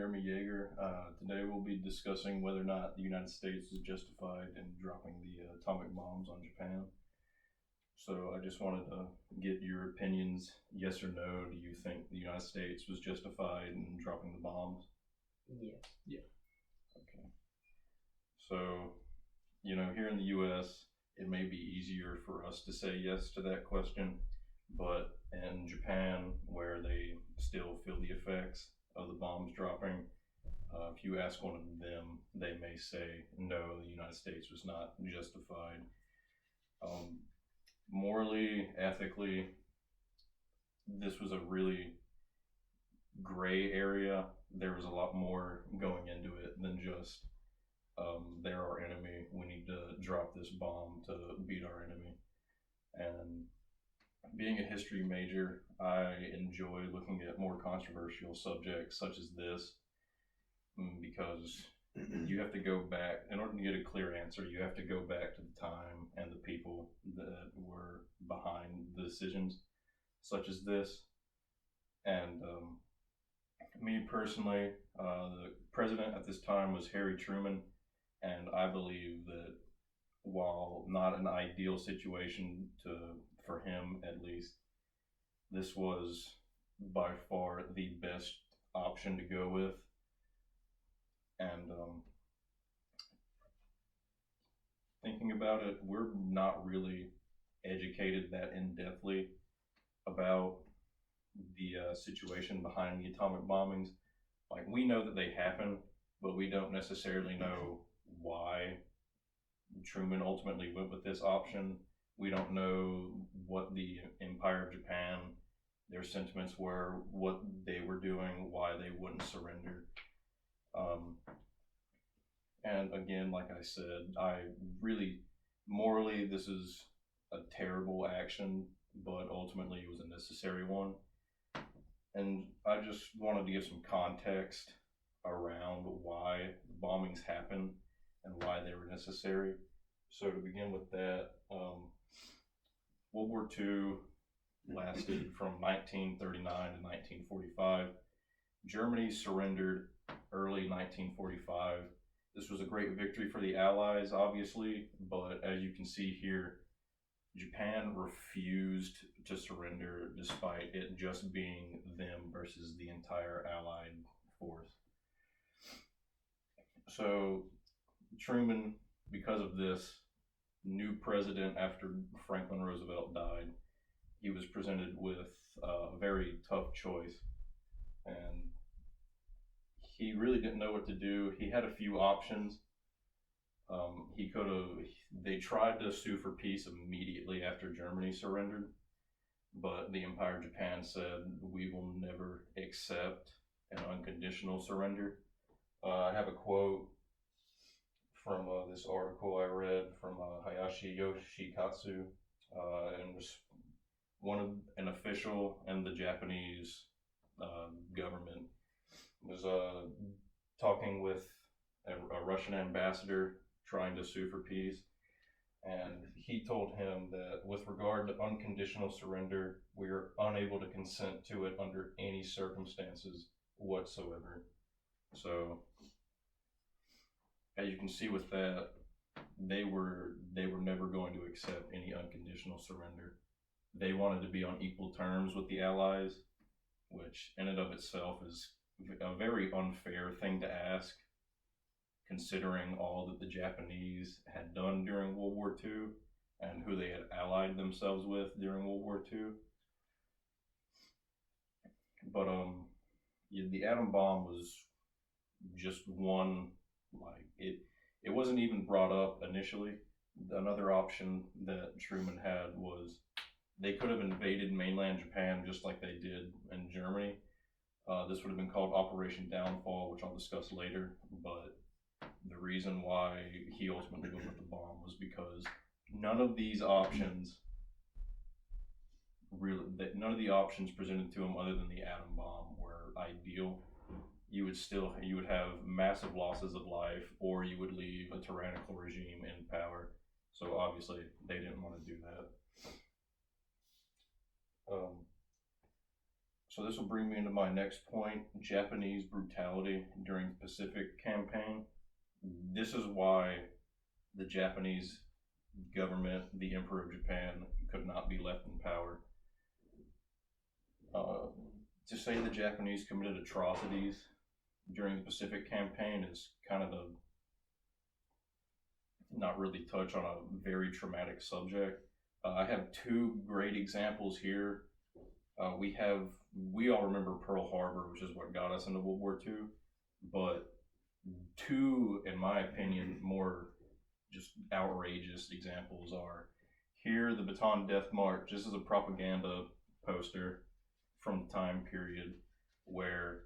Jeremy Yeager. Today we'll be discussing whether or not the United States is justified in dropping the atomic bombs on Japan. So I just wanted to get your opinions, yes or no. Do you think the United States was justified in dropping the bombs? Yes. Yeah. Okay. So, here in the U.S., it may be easier for us to say yes to that question, but in Japan, where they still feel the effects of the bombs dropping, if you ask one of them, they may say no, the United States was not justified. Morally, ethically, this was a really gray area. There was a lot more going into it than just they're our enemy. We need to drop this bomb to beat our enemy. And being a history major, I enjoy looking at more controversial subjects such as this because you have to go back, in order to get a clear answer, you have to go back to the time and the people that were behind the decisions such as this. And me personally, the president at this time was Harry Truman, and I believe that while not an ideal situation for him at least, this was by far the best option to go with. And thinking about it, we're not really educated that in-depthly about the situation behind the atomic bombings. Like, we know that they happen, but we don't necessarily know why Truman ultimately went with this option. We don't know what the Empire of Japan, their sentiments were, what they were doing, why they wouldn't surrender. And again, like I said, morally, this is a terrible action, but ultimately it was a necessary one. And I just wanted to give some context around why the bombings happened and why they were necessary. So to begin with that, World War II lasted from 1939 to 1945. Germany surrendered early 1945. This was a great victory for the Allies, obviously, but as you can see here, Japan refused to surrender despite it just being them versus the entire Allied force. So Truman, because of this, new president after Franklin Roosevelt died, he was presented with a very tough choice, and he really didn't know what to do. He had a few options. They tried to sue for peace immediately after Germany surrendered, but the Empire of Japan said, we will never accept an unconditional surrender. I have a quote from this article I read from Hayashi Yoshikatsu, and was an official in the Japanese government was talking with a Russian ambassador trying to sue for peace, and he told him that with regard to unconditional surrender, we are unable to consent to it under any circumstances whatsoever. So, as you can see with that, they were never going to accept any unconditional surrender. They wanted to be on equal terms with the Allies, which in and of itself is a very unfair thing to ask, considering all that the Japanese had done during World War II and who they had allied themselves with during World War II. But the atom bomb was just one, it wasn't even brought up initially. Another option that Truman had was they could have invaded mainland Japan just like they did in Germany. This would have been called Operation Downfall, which I'll discuss later, but the reason why he ultimately went with the bomb was because none of the options presented to him other than the atom bomb were ideal. You would have massive losses of life, or you would leave a tyrannical regime in power. So obviously they didn't want to do that. So this will bring me into my next point, Japanese brutality during the Pacific Campaign. This is why the Japanese government, the Emperor of Japan, could not be left in power. To say the Japanese committed atrocities during the Pacific Campaign is kind of not really touch on a very traumatic subject. I have two great examples here. We all remember Pearl Harbor, which is what got us into World War II, but two, in my opinion, more just outrageous examples are here, the Bataan Death March. This is a propaganda poster from the time period where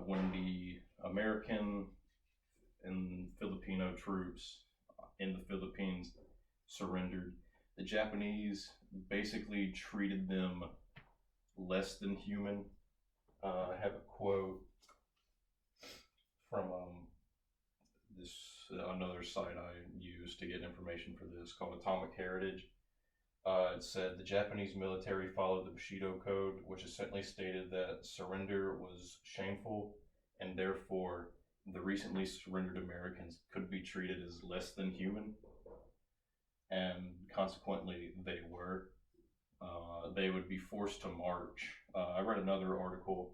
when the American and Filipino troops in the Philippines surrendered, the Japanese basically treated them less than human. I have a quote from this another site I used to get information for this called Atomic Heritage. It said the Japanese military followed the Bushido Code, which essentially stated that surrender was shameful, and therefore the recently surrendered Americans could be treated as less than human, and consequently they were. They would be forced to march. I read another article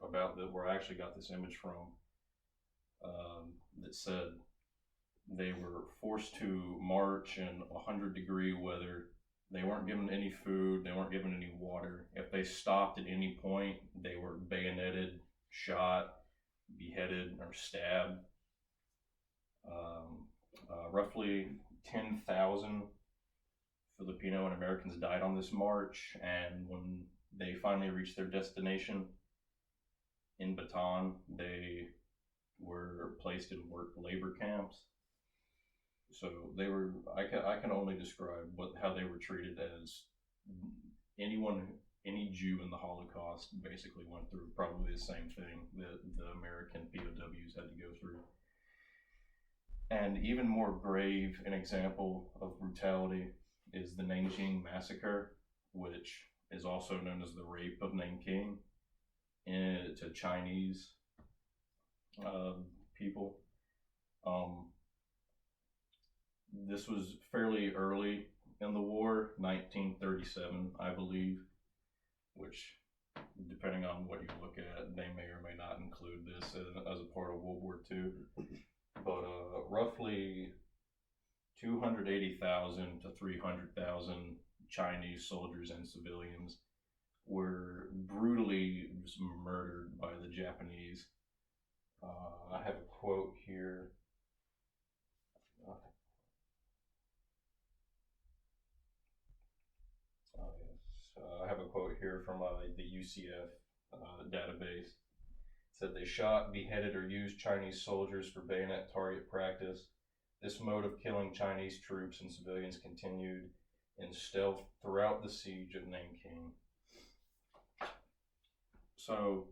about where I actually got this image from that said they were forced to march in 100-degree weather. They weren't given any food, they weren't given any water. If they stopped at any point, they were bayoneted, shot, beheaded, or stabbed. Roughly 10,000 Filipino and Americans died on this march, and when they finally reached their destination in Bataan, they were placed in work labor camps. So they were, I can only describe how they were treated as any Jew in the Holocaust basically went through probably the same thing that the American POWs had to go through. And even more grave an example of brutality is the Nanjing Massacre, which is also known as the Rape of Nanking to Chinese people. This was fairly early in the war, 1937, I believe, which, depending on what you look at, they may or may not include this as a part of World War II. But roughly 280,000 to 300,000 Chinese soldiers and civilians were brutally just murdered by the Japanese. I have a quote here. I have a quote here from the UCF database. It said they shot, beheaded, or used Chinese soldiers for bayonet target practice. This mode of killing Chinese troops and civilians continued in stealth throughout the siege of Nanking. So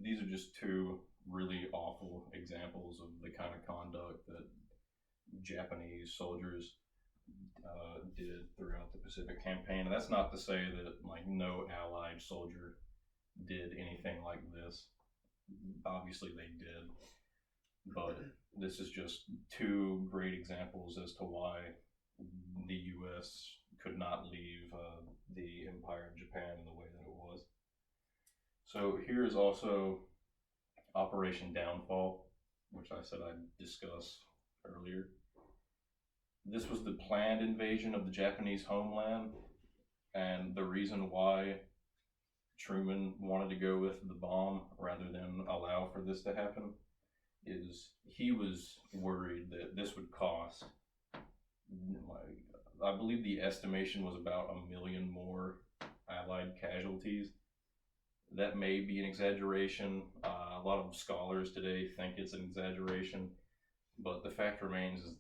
these are just two really awful examples of the kind of conduct that Japanese soldiers did throughout the Pacific Campaign. And that's not to say that no Allied soldier did anything like this. Obviously they did, but this is just two great examples as to why the U.S. could not leave the Empire of Japan in the way that it was. So here is also Operation Downfall, which I said I'd discuss earlier. This was the planned invasion of the Japanese homeland, and the reason why Truman wanted to go with the bomb rather than allow for this to happen is he was worried that this would cost, I believe the estimation was about 1 million more Allied casualties. That may be an exaggeration. A lot of scholars today think it's an exaggeration, but the fact remains is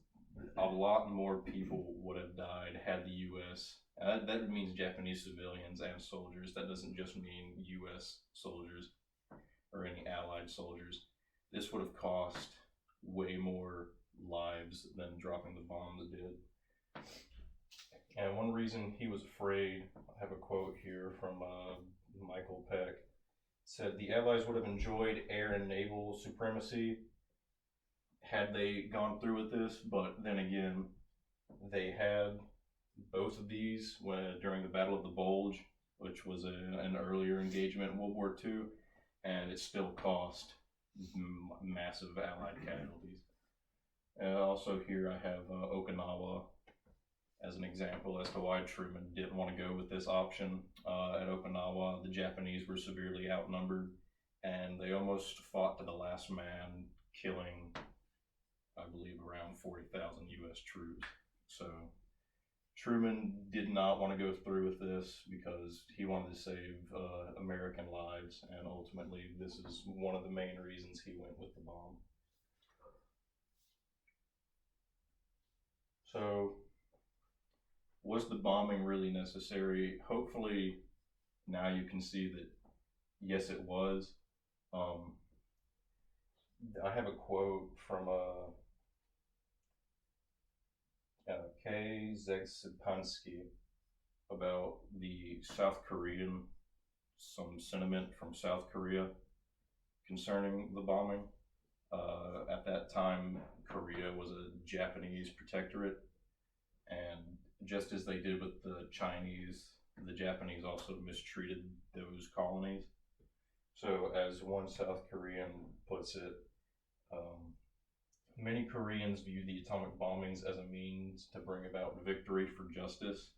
a lot more people would have died had the U.S. That means Japanese civilians and soldiers. That doesn't just mean U.S. soldiers or any Allied soldiers. This would have cost way more lives than dropping the bombs did. And one reason he was afraid, I have a quote here from Michael Peck, said the Allies would have enjoyed air and naval supremacy had they gone through with this, but then again, they had both of these during the Battle of the Bulge, which was an earlier engagement in World War II, and it still cost massive Allied casualties. Also here I have Okinawa as an example as to why Truman didn't want to go with this option. At Okinawa, the Japanese were severely outnumbered, and they almost fought to the last man, killing, I believe, around 40,000 U.S. troops. So Truman did not want to go through with this because he wanted to save American lives, and ultimately this is one of the main reasons he went with the bomb. So was the bombing really necessary? Hopefully now you can see that yes, it was. I have a quote from Kay Zegsipansky about the South Korean, some sentiment from South Korea concerning the bombing. At that time, Korea was a Japanese protectorate, and just as they did with the Chinese, the Japanese also mistreated those colonies. So, as one South Korean puts it, many Koreans view the atomic bombings as a means to bring about victory for justice.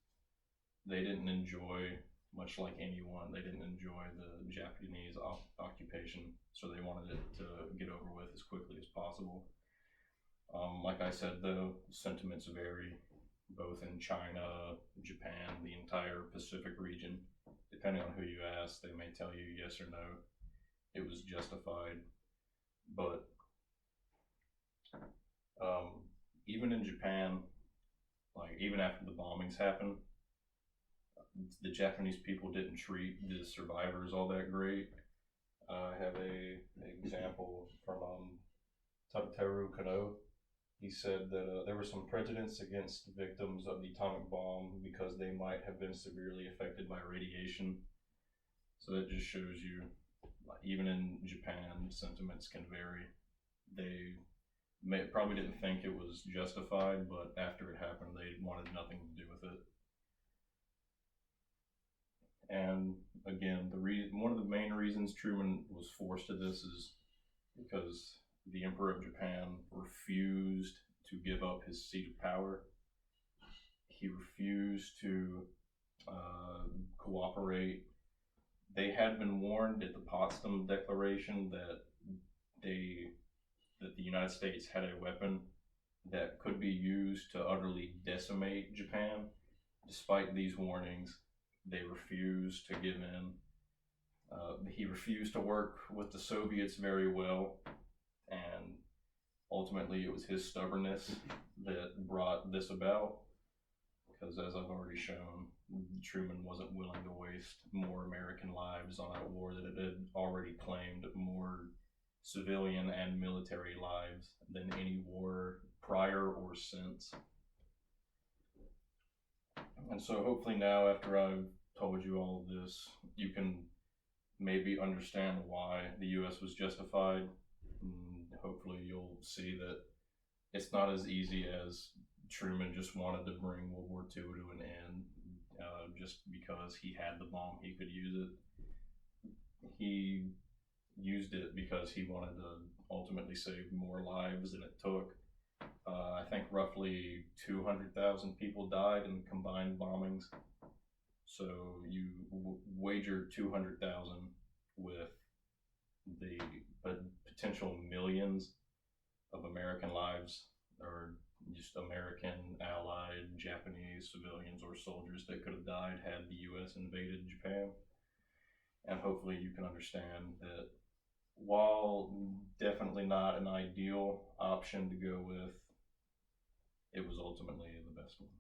They didn't enjoy, much like anyone, they didn't enjoy the Japanese occupation, so they wanted it to get over with as quickly as possible. Like I said, though, sentiments vary, both in China, Japan, the entire Pacific region. Depending on who you ask, they may tell you yes or no, it was justified. But even in Japan, like even after the bombings happened, the Japanese people didn't treat the survivors all that great. I have an example from Tadteru Kano. He said that there were some prejudice against victims of the atomic bomb because they might have been severely affected by radiation. So that just shows you, even in Japan, sentiments can vary. They probably didn't think it was justified, but after it happened, they wanted nothing to do with it. And again, one of the main reasons Truman was forced to this is because the Emperor of Japan refused to give up his seat of power. He refused to cooperate. They had been warned at the Potsdam Declaration that the United States had a weapon that could be used to utterly decimate Japan. Despite these warnings, they refused to give in. He refused to work with the Soviets very well, and ultimately it was his stubbornness that brought this about, because as I've already shown, Truman wasn't willing to waste more American lives on a war that it had already claimed more civilian and military lives than any war prior or since. And so hopefully now, after I've told you all of this, you can maybe understand why the U.S. was justified. And hopefully you'll see that it's not as easy as Truman just wanted to bring World War II to an end just because he had the bomb, he could use it. He used it because he wanted to ultimately save more lives than it took. I think roughly 200,000 people died in combined bombings. So you wager 200,000 with the potential millions of American lives, or just American, Allied, Japanese civilians or soldiers that could have died had the U.S. invaded Japan. And hopefully you can understand that while definitely not an ideal option to go with, it was ultimately the best one.